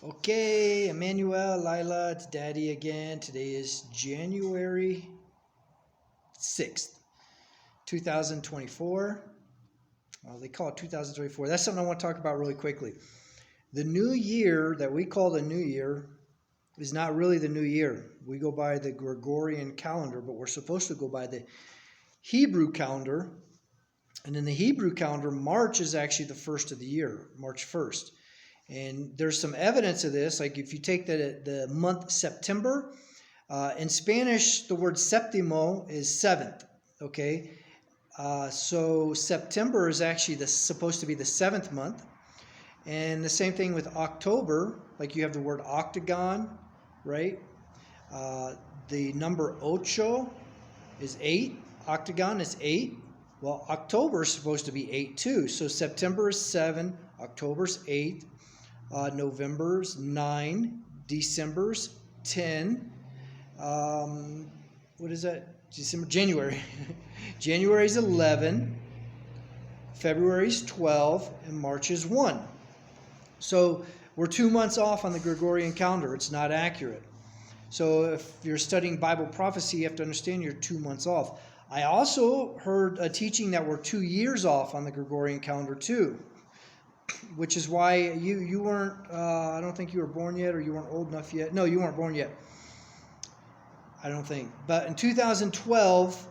Okay, Emmanuel, Lila, it's Daddy again. Today is January 6th, 2024. Well, they call it 2024. That's something I want to talk about really quickly. The new year that we call the new year is not really the new year. We go by the Gregorian calendar, but we're supposed to go by the Hebrew calendar. And in the Hebrew calendar, March is actually the first of the year, March 1st. And there's some evidence of this, like if you take the month September, in Spanish, the word septimo is seventh, okay? So September is actually supposed to be the seventh month. And the same thing with October, like you have the word octagon, right? The number ocho is 8, octagon is 8. Well, October is supposed to be 8 too. So September is 7, October's 8. November's 9, December's 10. What is that? January. January's 11, February's 12, and March is 1. So we're 2 months off on the Gregorian calendar. It's not accurate. So if you're studying Bible prophecy, you have to understand you're 2 months off. I also heard a teaching that we're 2 years off on the Gregorian calendar too, which is why you weren't, I don't think you were born yet, or you weren't old enough yet. No, you weren't born yet, I don't think. But in 2012,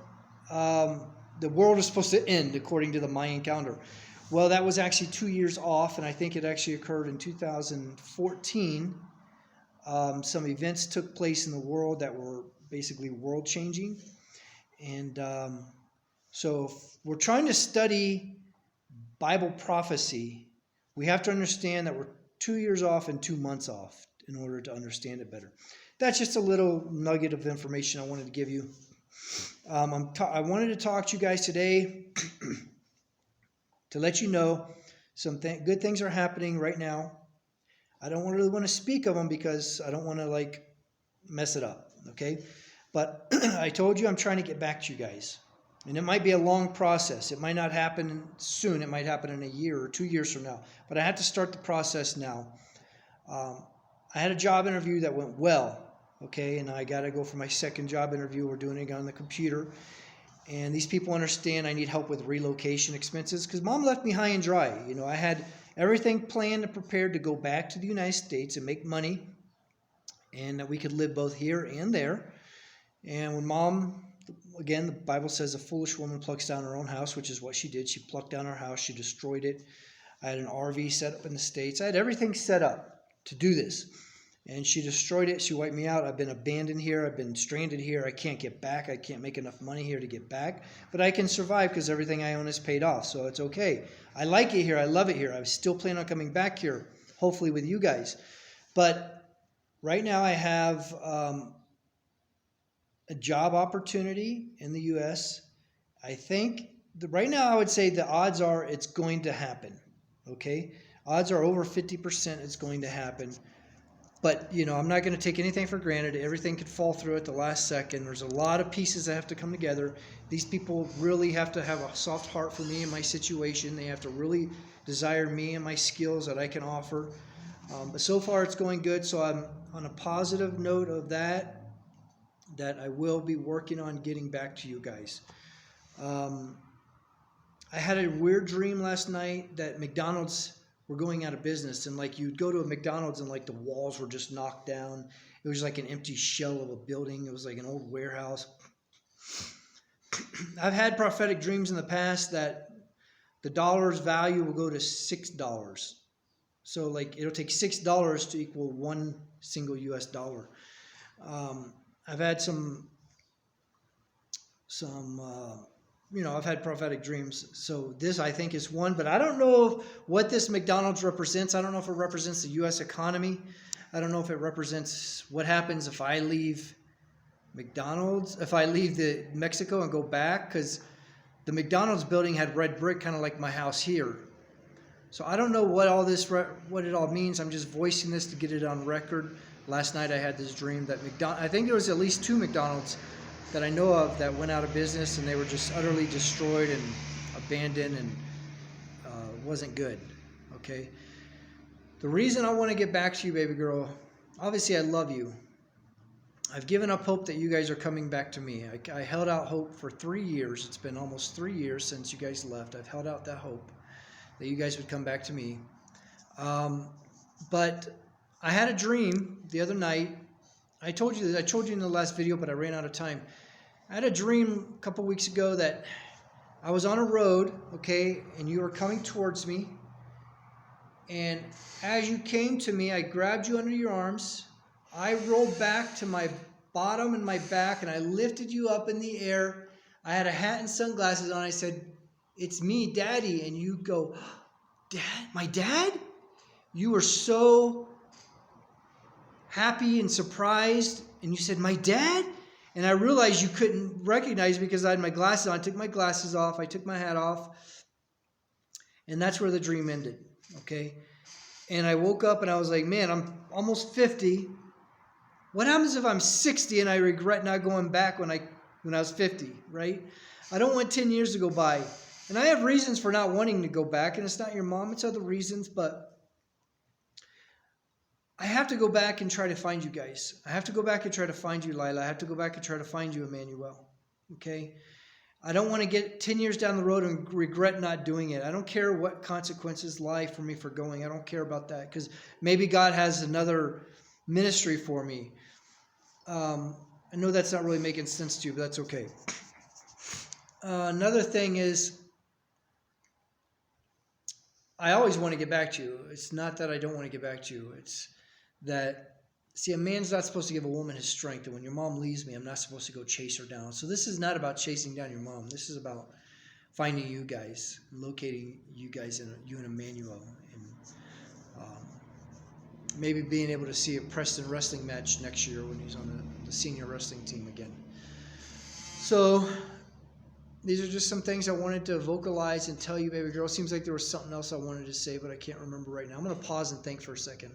the world is supposed to end according to the Mayan calendar. Well, that was actually 2 years off, and I think it actually occurred in 2014. Some events took place in the world that were basically world-changing. And so if we're trying to study Bible prophecy, we have to understand that we're 2 years off and 2 months off in order to understand it better. That's just a little nugget of information I wanted to give you. I wanted to talk to you guys today to let you know some good things are happening right now. I don't really want to speak of them because I don't want to mess it up, okay? But I told you I'm trying to get back to you guys. And it might be a long process. It might not happen soon. It might happen in a year or 2 years from now. But I have to start the process now. I had a job interview that went well, okay? And I got to go for my second job interview. We're doing it on the computer. And these people understand I need help with relocation expenses because Mom left me high and dry. You know, I had everything planned and prepared to go back to the United States and make money, and that we could live both here and there. And when Mom... Again, the Bible says a foolish woman plucks down her own house, which is what she did. She plucked down her house. She destroyed it. I had an RV set up in the States. I had everything set up to do this. And she destroyed it. She wiped me out. I've been abandoned here. I've been stranded here. I can't get back. I can't make enough money here to get back. But I can survive because everything I own is paid off. So it's okay. I like it here. I love it here. I still plan on coming back here, hopefully with you guys. But right now I have... a job opportunity in the U.S. I think right now I would say the odds are it's going to happen, okay? Odds are over 50% it's going to happen. But, you know, I'm not going to take anything for granted. Everything could fall through at the last second. There's a lot of pieces that have to come together. These people really have to have a soft heart for me and my situation. They have to really desire me and my skills that I can offer. But so far it's going good, so I'm on a positive note of that I will be working on getting back to you guys. I had a weird dream last night that McDonald's were going out of business, and you'd go to a McDonald's and the walls were just knocked down. It was like an empty shell of a building. It was like an old warehouse. I've had prophetic dreams in the past that the dollar's value will go to $6. So it'll take $6 to equal one single US dollar. I've had some I've had prophetic dreams. So this, I think, is one. But I don't know what this McDonald's represents. I don't know if it represents the U.S. economy. I don't know if it represents what happens if I leave McDonald's, if I leave Mexico and go back. Because the McDonald's building had red brick, kind of like my house here. So I don't know what it all means. I'm just voicing this to get it on record. Last night I had this dream that I think there was at least 2 McDonald's that I know of that went out of business, and they were just utterly destroyed and abandoned, and wasn't good, okay? The reason I want to get back to you, baby girl, obviously I love you. I've given up hope that you guys are coming back to me. I held out hope for 3 years. It's been almost 3 years since you guys left. I've held out that hope that you guys would come back to me. But I had a dream the other night. I told you in the last video, but I ran out of time. I had a dream a couple weeks ago that I was on a road, okay, and you were coming towards me. And as you came to me, I grabbed you under your arms. I rolled back to my bottom and my back, and I lifted you up in the air. I had a hat and sunglasses on. I said, "It's me, Daddy." And you go, "Dad? My dad?" You were so happy and surprised. And you said, "My dad?" And I realized you couldn't recognize me because I had my glasses on. I took my glasses off. I took my hat off. And that's where the dream ended. Okay? And I woke up and I was like, man, I'm almost 50. What happens if I'm 60 and I regret not going back when I was 50, right? I don't want 10 years to go by. And I have reasons for not wanting to go back. And it's not your mom. It's other reasons. But I have to go back and try to find you guys. I have to go back and try to find you, Lila. I have to go back and try to find you, Emmanuel. Okay? I don't want to get 10 years down the road and regret not doing it. I don't care what consequences lie for me for going. I don't care about that because maybe God has another ministry for me. I know that's not really making sense to you, but that's okay. Another thing is, I always want to get back to you. It's not that I don't want to get back to you. It's that, see, a man's not supposed to give a woman his strength. And when your mom leaves me, I'm not supposed to go chase her down. So this is not about chasing down your mom. This is about finding you guys, locating you guys, you and Emmanuel. And maybe being able to see a Preston wrestling match next year when he's on the senior wrestling team again. So these are just some things I wanted to vocalize and tell you, baby girl. Seems like there was something else I wanted to say, but I can't remember right now. I'm going to pause and think for a second.